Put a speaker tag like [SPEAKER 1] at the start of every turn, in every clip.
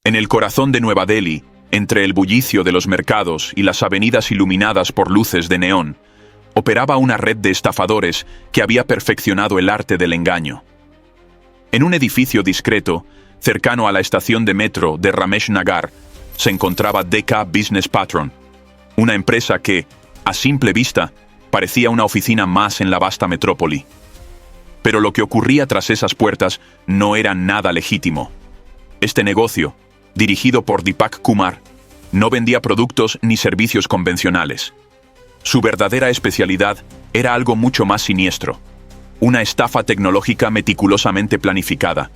[SPEAKER 1] En el corazón de Nueva Delhi, entre el bullicio de los mercados y las avenidas iluminadas por luces de neón, operaba una red de estafadores que había perfeccionado el arte del engaño. En un edificio discreto, cercano a la estación de metro de Ramesh Nagar, se encontraba DK Business Patron, una empresa que, a simple vista, parecía una oficina más en la vasta metrópoli. Pero lo que ocurría tras esas puertas no era nada legítimo. Este negocio, dirigido por Deepak Kumar, no vendía productos ni servicios convencionales. Su verdadera especialidad era algo mucho más siniestro: una estafa tecnológica meticulosamente planificada,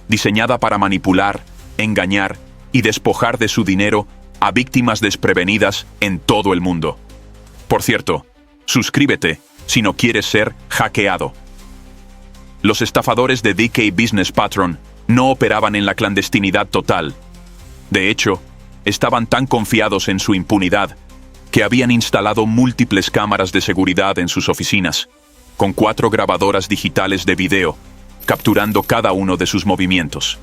[SPEAKER 1] diseñada para manipular, engañar y despojar de su dinero a víctimas desprevenidas en todo el mundo. Por cierto, suscríbete si no quieres ser hackeado. Los estafadores de DK Business Patron no operaban en la clandestinidad total. De hecho, estaban tan confiados en su impunidad que habían instalado múltiples cámaras de seguridad en sus oficinas, con 4 grabadoras digitales de video, capturando cada uno de sus movimientos.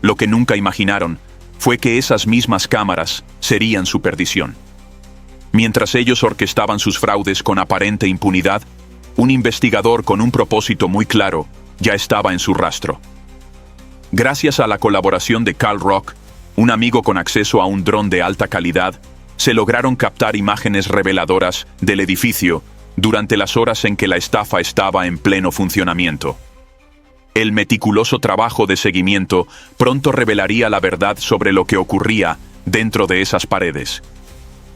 [SPEAKER 1] Lo que nunca imaginaron fue que esas mismas cámaras serían su perdición. Mientras ellos orquestaban sus fraudes con aparente impunidad, un investigador con un propósito muy claro ya estaba en su rastro. Gracias a la colaboración de Carl Rock, un amigo con acceso a un dron de alta calidad, se lograron captar imágenes reveladoras del edificio durante las horas en que la estafa estaba en pleno funcionamiento. El meticuloso trabajo de seguimiento pronto revelaría la verdad sobre lo que ocurría dentro de esas paredes.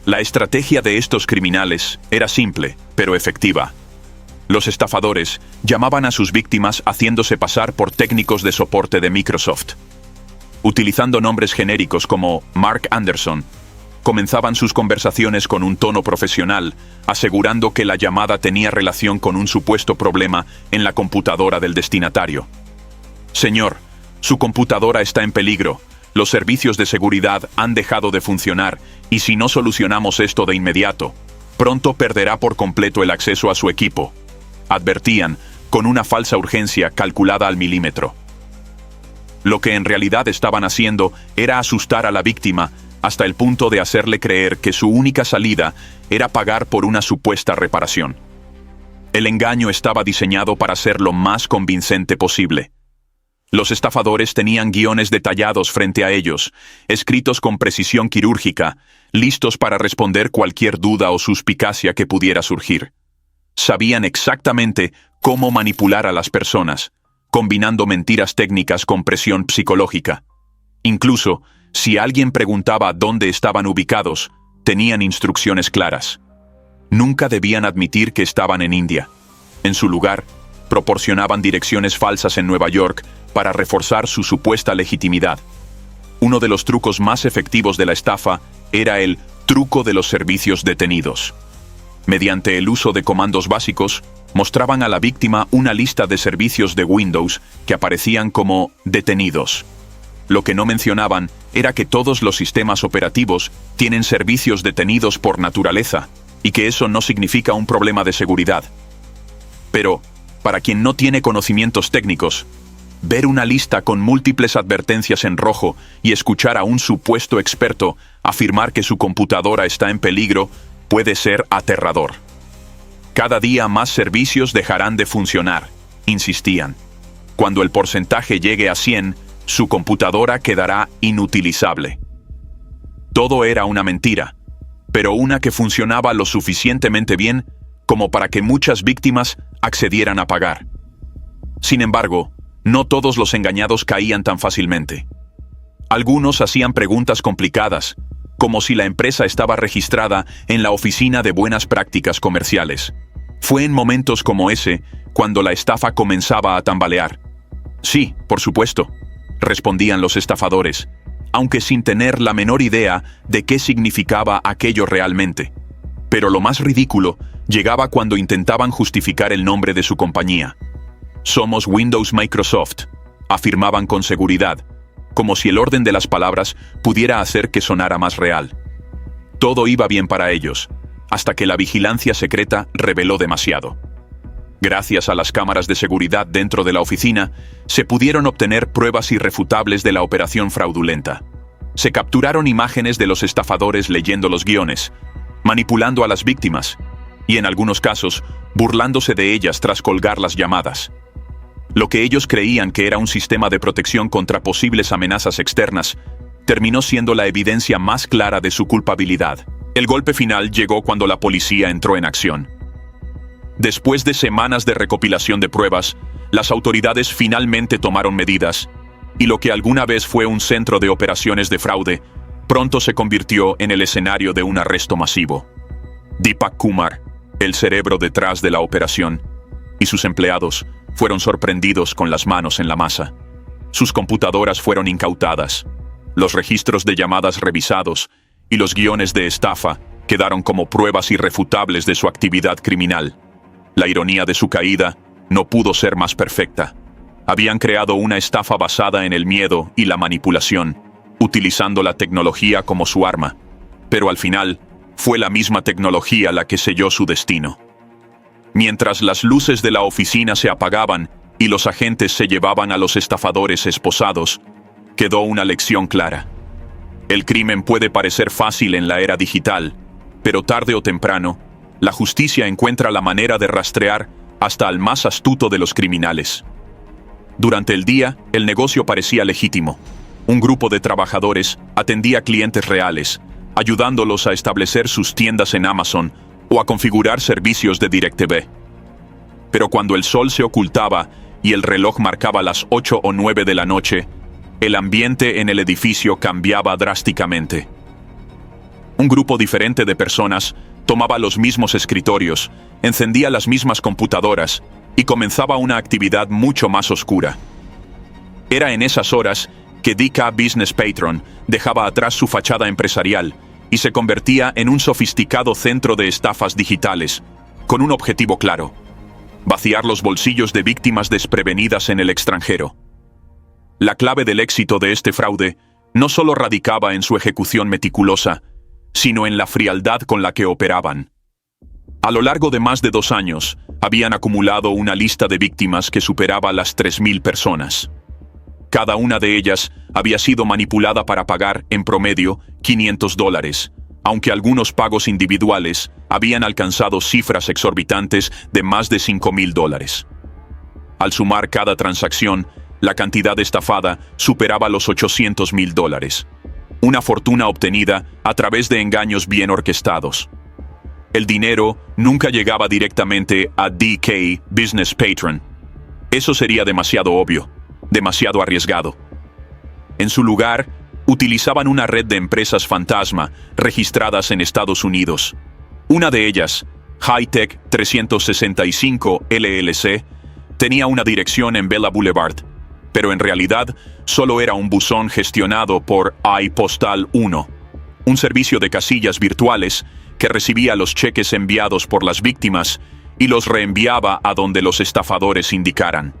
[SPEAKER 1] La estrategia de estos criminales era simple, pero efectiva. Los estafadores llamaban a sus víctimas haciéndose pasar por técnicos de soporte de Microsoft. Utilizando nombres genéricos como Mark Anderson, comenzaban sus conversaciones con un tono profesional, asegurando que la llamada tenía relación con un supuesto problema en la computadora del destinatario. Señor, su computadora está en peligro, los servicios de seguridad han dejado de funcionar y si no solucionamos esto de inmediato, pronto perderá por completo el acceso a su equipo, advertían con una falsa urgencia calculada al milímetro. Lo que en realidad estaban haciendo era asustar a la víctima hasta el punto de hacerle creer que su única salida era pagar por una supuesta reparación. El engaño estaba diseñado para ser lo más convincente posible. Los estafadores tenían guiones detallados frente a ellos, escritos con precisión quirúrgica, listos para responder cualquier duda o suspicacia que pudiera surgir. Sabían exactamente cómo manipular a las personas, combinando mentiras técnicas con presión psicológica. Incluso, si alguien preguntaba dónde estaban ubicados, tenían instrucciones claras. Nunca debían admitir que estaban en India. En su lugar, proporcionaban direcciones falsas en Nueva York para reforzar su supuesta legitimidad. Uno de los trucos más efectivos de la estafa era el truco de los servicios detenidos. Mediante el uso de comandos básicos, mostraban a la víctima una lista de servicios de Windows que aparecían como detenidos. Lo que no mencionaban era que todos los sistemas operativos tienen servicios detenidos por naturaleza, y que eso no significa un problema de seguridad. Pero, para quien no tiene conocimientos técnicos, ver una lista con múltiples advertencias en rojo y escuchar a un supuesto experto afirmar que su computadora está en peligro puede ser aterrador. Cada día más servicios dejarán de funcionar, insistían. Cuando el porcentaje llegue a 100, su computadora quedará inutilizable. Todo era una mentira, pero una que funcionaba lo suficientemente bien como para que muchas víctimas accedieran a pagar. Sin embargo, no todos los engañados caían tan fácilmente. Algunos hacían preguntas complicadas, como si la empresa estaba registrada en la Oficina de Buenas Prácticas Comerciales. Fue en momentos como ese cuando la estafa comenzaba a tambalear. Sí, por supuesto, respondían los estafadores, aunque sin tener la menor idea de qué significaba aquello realmente. Pero lo más ridículo llegaba cuando intentaban justificar el nombre de su compañía. Somos Windows Microsoft, afirmaban con seguridad, como si el orden de las palabras pudiera hacer que sonara más real. Todo iba bien para ellos, hasta que la vigilancia secreta reveló demasiado. Gracias a las cámaras de seguridad dentro de la oficina, se pudieron obtener pruebas irrefutables de la operación fraudulenta. Se capturaron imágenes de los estafadores leyendo los guiones, manipulando a las víctimas y, en algunos casos, burlándose de ellas tras colgar las llamadas. Lo que ellos creían que era un sistema de protección contra posibles amenazas externas terminó siendo la evidencia más clara de su culpabilidad. El golpe final llegó cuando la policía entró en acción. Después de semanas de recopilación de pruebas, las autoridades finalmente tomaron medidas, y lo que alguna vez fue un centro de operaciones de fraude, pronto se convirtió en el escenario de un arresto masivo. Deepak Kumar, el cerebro detrás de la operación, y sus empleados fueron sorprendidos con las manos en la masa. Sus computadoras fueron incautadas, los registros de llamadas revisados y los guiones de estafa quedaron como pruebas irrefutables de su actividad criminal. La ironía de su caída no pudo ser más perfecta. Habían creado una estafa basada en el miedo y la manipulación, utilizando la tecnología como su arma, pero al final fue la misma tecnología la que selló su destino. Mientras las luces de la oficina se apagaban y los agentes se llevaban a los estafadores esposados, quedó una lección clara. El crimen puede parecer fácil en la era digital, pero tarde o temprano, la justicia encuentra la manera de rastrear hasta al más astuto de los criminales. Durante el día, el negocio parecía legítimo. Un grupo de trabajadores atendía clientes reales, ayudándolos a establecer sus tiendas en Amazon o a configurar servicios de DirecTV. Pero cuando el sol se ocultaba y el reloj marcaba las 8 o 9 de la noche, el ambiente en el edificio cambiaba drásticamente. Un grupo diferente de personas tomaba los mismos escritorios, encendía las mismas computadoras y comenzaba una actividad mucho más oscura. Era en esas horas que DK Business Patron dejaba atrás su fachada empresarial y se convertía en un sofisticado centro de estafas digitales, con un objetivo claro: vaciar los bolsillos de víctimas desprevenidas en el extranjero. La clave del éxito de este fraude no solo radicaba en su ejecución meticulosa, sino en la frialdad con la que operaban. A lo largo de más de 2 años, habían acumulado una lista de víctimas que superaba las 3.000 personas. Cada una de ellas había sido manipulada para pagar, en promedio, $500, aunque algunos pagos individuales habían alcanzado cifras exorbitantes de más de $5.000. Al sumar cada transacción, la cantidad estafada superaba los $800.000. Una fortuna obtenida a través de engaños bien orquestados. El dinero nunca llegaba directamente a DK Business Patron. Eso sería demasiado obvio, demasiado arriesgado. En su lugar, utilizaban una red de empresas fantasma registradas en Estados Unidos. Una de ellas, Hightech 365 LLC, tenía una dirección en Bella Boulevard, pero en realidad solo era un buzón gestionado por iPostal 1, un servicio de casillas virtuales que recibía los cheques enviados por las víctimas y los reenviaba a donde los estafadores indicaran.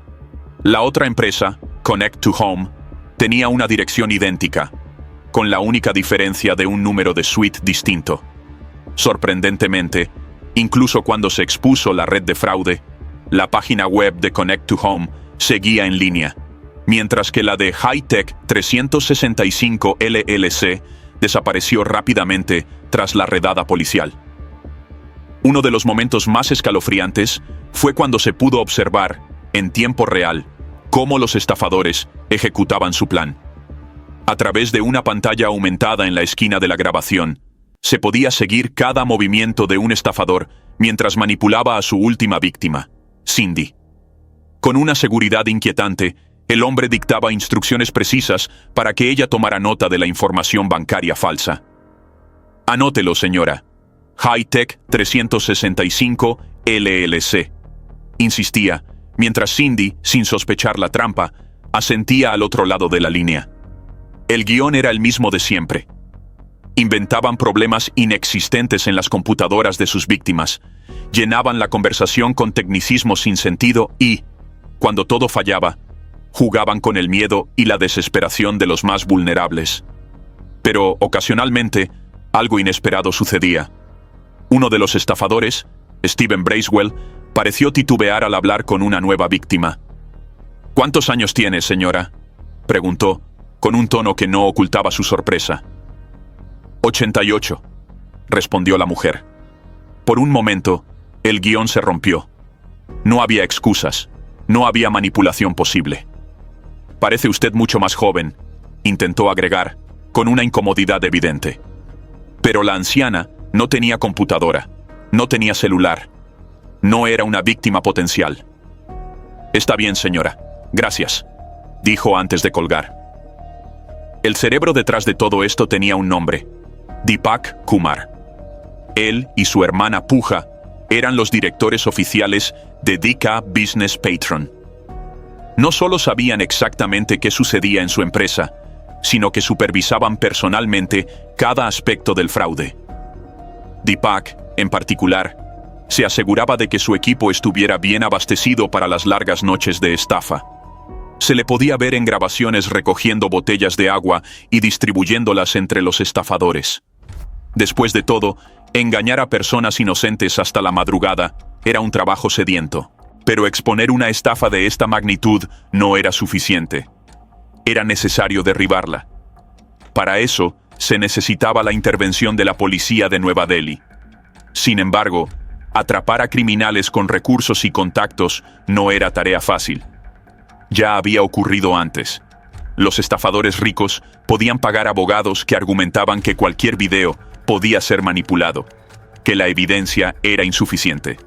[SPEAKER 1] La otra empresa, Connect to Home, tenía una dirección idéntica, con la única diferencia de un número de suite distinto. Sorprendentemente, incluso cuando se expuso la red de fraude, la página web de Connect to Home seguía en línea, mientras que la de Hightech 365 LLC desapareció rápidamente tras la redada policial. Uno de los momentos más escalofriantes fue cuando se pudo observar, en tiempo real, cómo los estafadores ejecutaban su plan. A través de una pantalla aumentada en la esquina de la grabación, se podía seguir cada movimiento de un estafador mientras manipulaba a su última víctima, Cindy. Con una seguridad inquietante, el hombre dictaba instrucciones precisas para que ella tomara nota de la información bancaria falsa. Anótelo, señora. Hightech 365 LLC. Insistía, mientras Cindy, sin sospechar la trampa, asentía al otro lado de la línea. El guión era el mismo de siempre. Inventaban problemas inexistentes en las computadoras de sus víctimas, llenaban la conversación con tecnicismos sin sentido y, cuando todo fallaba, jugaban con el miedo y la desesperación de los más vulnerables. Pero, ocasionalmente, algo inesperado sucedía. Uno de los estafadores, Stephen Bracewell pareció titubear al hablar con una nueva víctima. «¿Cuántos años tiene, señora?», preguntó, con un tono que no ocultaba su sorpresa. 88, respondió la mujer. Por un momento, el guión se rompió. No había excusas, no había manipulación posible. «Parece usted mucho más joven», intentó agregar, con una incomodidad evidente. Pero la anciana no tenía computadora, no tenía celular. No era una víctima potencial. «Está bien, señora. Gracias», dijo antes de colgar. El cerebro detrás de todo esto tenía un nombre: Deepak Kumar. Él y su hermana Pooja eran los directores oficiales de DK Business Patron. No solo sabían exactamente qué sucedía en su empresa, sino que supervisaban personalmente cada aspecto del fraude. Deepak, en particular, se aseguraba de que su equipo estuviera bien abastecido para las largas noches de estafa. Se le podía ver en grabaciones recogiendo botellas de agua y distribuyéndolas entre los estafadores. Después de todo, engañar a personas inocentes hasta la madrugada era un trabajo sediento. Pero exponer una estafa de esta magnitud no era suficiente. Era necesario derribarla. Para eso, se necesitaba la intervención de la policía de Nueva Delhi. Sin embargo, atrapar a criminales con recursos y contactos no era tarea fácil. Ya había ocurrido antes. Los estafadores ricos podían pagar abogados que argumentaban que cualquier video podía ser manipulado, que la evidencia era insuficiente.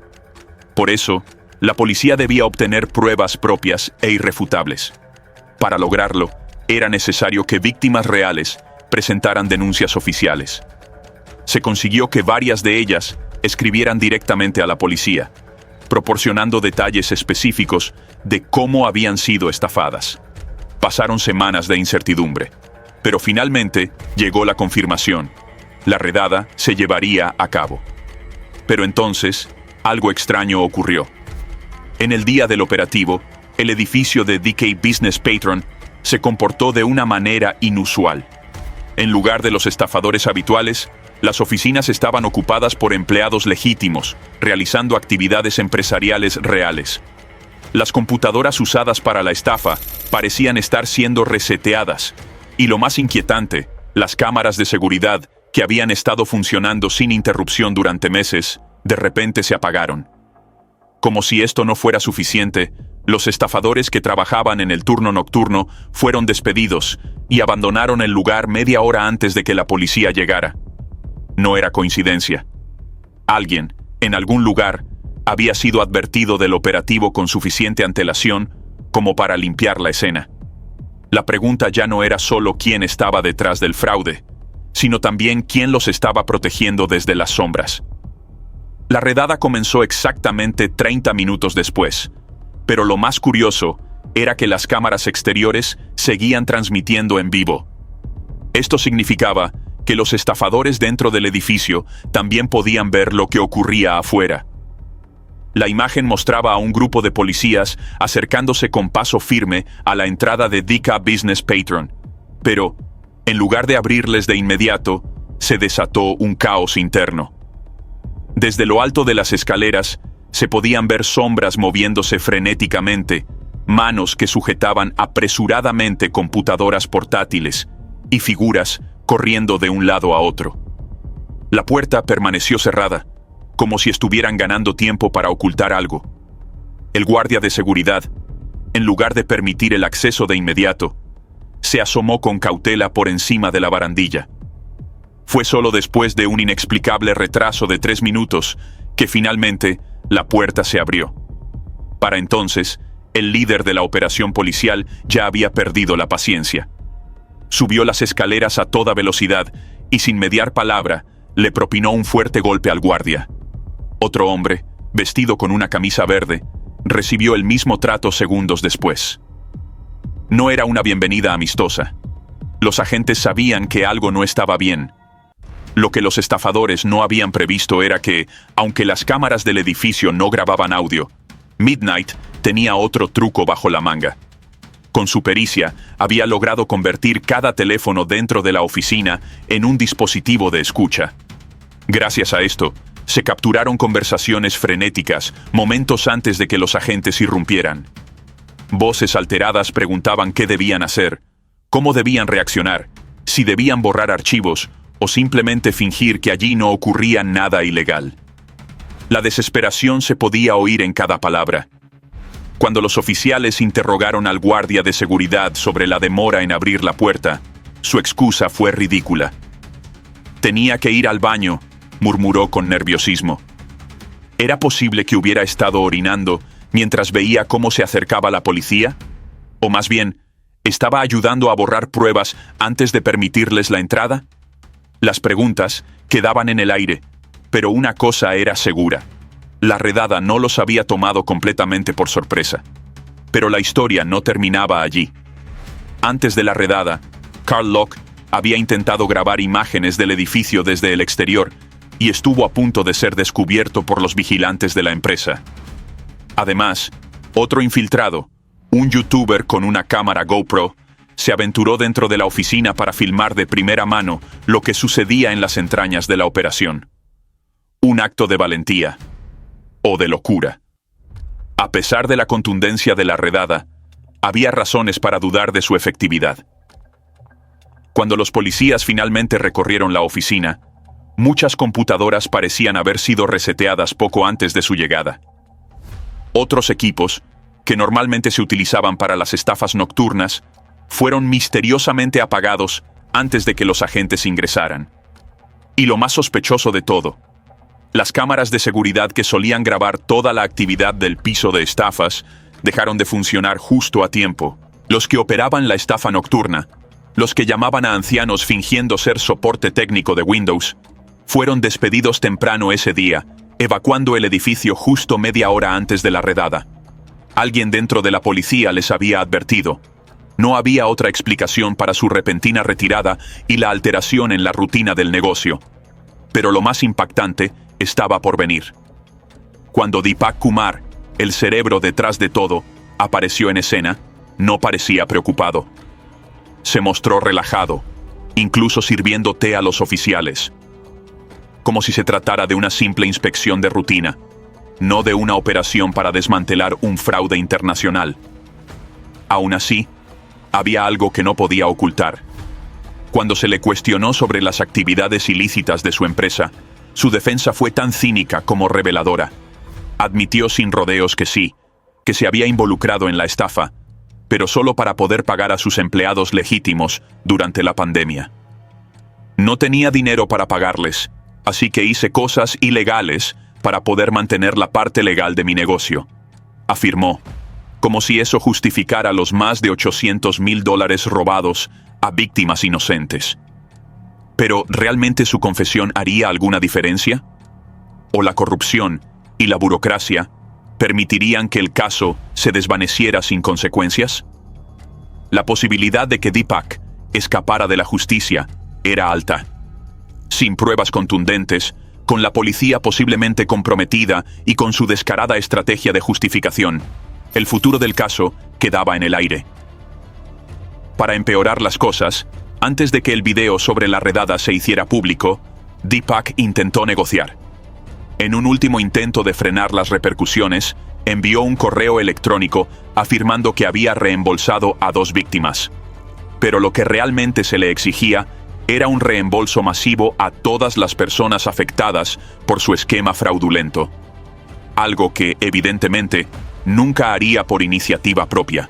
[SPEAKER 1] Por eso, la policía debía obtener pruebas propias e irrefutables. Para lograrlo, era necesario que víctimas reales presentaran denuncias oficiales. Se consiguió que varias de ellas escribieran directamente a la policía, proporcionando detalles específicos de cómo habían sido estafadas. Pasaron semanas de incertidumbre, pero finalmente llegó la confirmación. La redada se llevaría a cabo. Pero entonces, algo extraño ocurrió. En el día del operativo, el edificio de DK Business Patron se comportó de una manera inusual. En lugar de los estafadores habituales, las oficinas estaban ocupadas por empleados legítimos, realizando actividades empresariales reales. Las computadoras usadas para la estafa parecían estar siendo reseteadas, y lo más inquietante, las cámaras de seguridad, que habían estado funcionando sin interrupción durante meses, de repente se apagaron. Como si esto no fuera suficiente, los estafadores que trabajaban en el turno nocturno fueron despedidos y abandonaron el lugar media hora antes de que la policía llegara. No era coincidencia. Alguien, en algún lugar, había sido advertido del operativo con suficiente antelación como para limpiar la escena. La pregunta ya no era solo quién estaba detrás del fraude, sino también quién los estaba protegiendo desde las sombras. La redada comenzó exactamente 30 minutos después, pero lo más curioso era que las cámaras exteriores seguían transmitiendo en vivo. Esto significaba que los estafadores dentro del edificio también podían ver lo que ocurría afuera. La imagen mostraba a un grupo de policías acercándose con paso firme a la entrada de DK Business Patron, pero, en lugar de abrirles de inmediato, se desató un caos interno. Desde lo alto de las escaleras, se podían ver sombras moviéndose frenéticamente, manos que sujetaban apresuradamente computadoras portátiles y figuras corriendo de un lado a otro. La puerta permaneció cerrada, como si estuvieran ganando tiempo para ocultar algo. El guardia de seguridad, en lugar de permitir el acceso de inmediato, se asomó con cautela por encima de la barandilla. Fue solo después de un inexplicable retraso de 3 minutos que finalmente la puerta se abrió. Para entonces, el líder de la operación policial ya había perdido la paciencia. Subió las escaleras a toda velocidad y sin mediar palabra, le propinó un fuerte golpe al guardia. Otro hombre, vestido con una camisa verde, recibió el mismo trato segundos después. No era una bienvenida amistosa. Los agentes sabían que algo no estaba bien. Lo que los estafadores no habían previsto era que, aunque las cámaras del edificio no grababan audio, Midnight tenía otro truco bajo la manga. Con su pericia, había logrado convertir cada teléfono dentro de la oficina en un dispositivo de escucha. Gracias a esto, Se capturaron conversaciones frenéticas momentos antes de que los agentes irrumpieran. Voces alteradas preguntaban qué debían hacer, cómo debían reaccionar, si debían borrar archivos o simplemente fingir que allí no ocurría nada ilegal. La desesperación se podía oír en cada palabra. Cuando los oficiales interrogaron al guardia de seguridad sobre la demora en abrir la puerta, su excusa fue ridícula. Tenía que ir al baño, murmuró con nerviosismo. ¿Era posible que hubiera estado orinando mientras veía cómo se acercaba la policía? O más bien, ¿estaba ayudando a borrar pruebas antes de permitirles la entrada? Las preguntas quedaban en el aire, pero una cosa era segura. La redada no los había tomado completamente por sorpresa. Pero la historia no terminaba allí. Antes de la redada, Carl Locke había intentado grabar imágenes del edificio desde el exterior y estuvo a punto de ser descubierto por los vigilantes de la empresa. Además, otro infiltrado, un youtuber con una cámara GoPro, se aventuró dentro de la oficina para filmar de primera mano lo que sucedía en las entrañas de la operación. Un acto de valentía. O de locura. A pesar de la contundencia de la redada, había razones para dudar de su efectividad. Cuando los policías finalmente recorrieron la oficina, muchas computadoras parecían haber sido reseteadas poco antes de su llegada. Otros equipos, que normalmente se utilizaban para las estafas nocturnas, fueron misteriosamente apagados antes de que los agentes ingresaran. Y lo más sospechoso de todo, las cámaras de seguridad que solían grabar toda la actividad del piso de estafas dejaron de funcionar justo a tiempo. Los que operaban la estafa nocturna, los que llamaban a ancianos fingiendo ser soporte técnico de Windows, fueron despedidos temprano ese día, evacuando el edificio justo media hora antes de la redada. Alguien dentro de la policía les había advertido. No había otra explicación para su repentina retirada y la alteración en la rutina del negocio. Pero lo más impactante estaba por venir. Cuando Deepak Kumar, el cerebro detrás de todo, apareció en escena, no parecía preocupado. Se mostró relajado, incluso sirviendo té a los oficiales. Como si se tratara de una simple inspección de rutina, no de una operación para desmantelar un fraude internacional. Aún así, había algo que no podía ocultar. Cuando se le cuestionó sobre las actividades ilícitas de su empresa, su defensa fue tan cínica como reveladora. Admitió sin rodeos que sí, que se había involucrado en la estafa, pero solo para poder pagar a sus empleados legítimos durante la pandemia. No tenía dinero para pagarles, así que hice cosas ilegales para poder mantener la parte legal de mi negocio, afirmó, como si eso justificara los más de $800,000 robados a víctimas inocentes. ¿Pero realmente su confesión haría alguna diferencia? ¿O la corrupción y la burocracia permitirían que el caso se desvaneciera sin consecuencias? La posibilidad de que Deepak escapara de la justicia era alta. Sin pruebas contundentes, con la policía posiblemente comprometida y con su descarada estrategia de justificación, el futuro del caso quedaba en el aire. Para empeorar las cosas, antes de que el video sobre la redada se hiciera público, Deepak intentó negociar. En un último intento de frenar las repercusiones, envió un correo electrónico afirmando que había reembolsado a 2 víctimas. Pero lo que realmente se le exigía era un reembolso masivo a todas las personas afectadas por su esquema fraudulento. Algo que, evidentemente, nunca haría por iniciativa propia.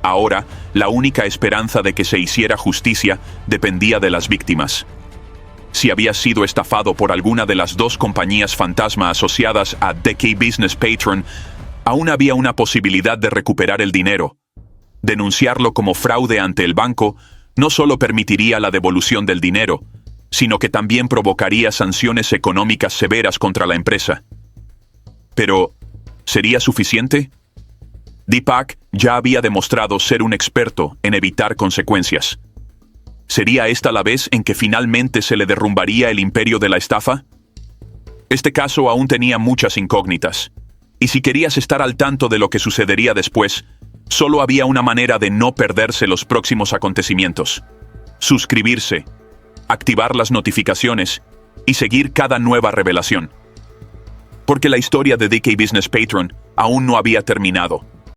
[SPEAKER 1] Ahora, la única esperanza de que se hiciera justicia dependía de las víctimas. Si había sido estafado por alguna de las 2 compañías fantasma asociadas a DK Business Patron, aún había una posibilidad de recuperar el dinero. Denunciarlo como fraude ante el banco no solo permitiría la devolución del dinero, sino que también provocaría sanciones económicas severas contra la empresa. Pero, ¿sería suficiente? Deepak ya había demostrado ser un experto en evitar consecuencias. ¿Sería esta la vez en que finalmente se le derrumbaría el imperio de la estafa? Este caso aún tenía muchas incógnitas, y si querías estar al tanto de lo que sucedería después, solo había una manera de no perderse los próximos acontecimientos: suscribirse, activar las notificaciones y seguir cada nueva revelación. porque la historia de DK Business Patron aún no había terminado.